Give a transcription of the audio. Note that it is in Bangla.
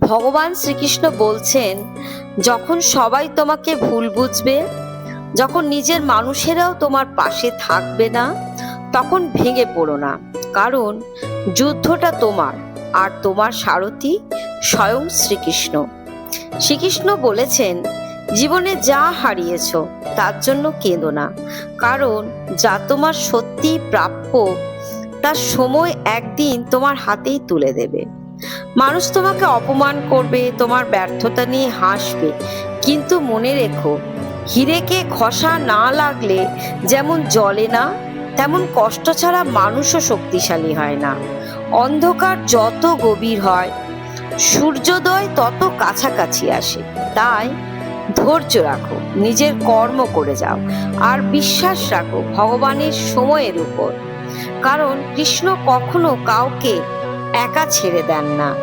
ভগবান শ্রীকৃষ্ণ বলছেন, যখন সবাই তোমাকে ভুল বুঝবে, যখন নিজের মানুষেরাও তোমার পাশে থাকবে না, তখন ভেঙে পড়ো না। কারণ যুদ্ধটা তোমার, আর তোমার সারথি স্বয়ং শ্রীকৃষ্ণ। শ্রীকৃষ্ণ বলেছেন, জীবনে যা হারিয়েছো তার জন্য কেঁদো না, কারণ যা তোমার সত্যিই প্রাপ্য তার সময় একদিন তোমার হাতেই তুলে দেবে। মানুষ তোমাকে অপমান করবে, তোমার ব্যর্থতা নিয়ে হাসবে, কিন্তু মনে রেখো, হিরেকে ঘষা না লাগলে যেমন জ্বলে না, তেমন কষ্ট ছাড়া মানুষও শক্তিশালী হয় না। অন্ধকার যত গভীর হয়, সূর্যোদয় তত কাছাকাছি আসে। তাই ধৈর্য রাখো, নিজের কর্ম করে যাও, আর বিশ্বাস রাখো ভগবানের সময়ের উপর। কারণ কৃষ্ণ কখনো কাউকে একা ছেড়ে দেন না।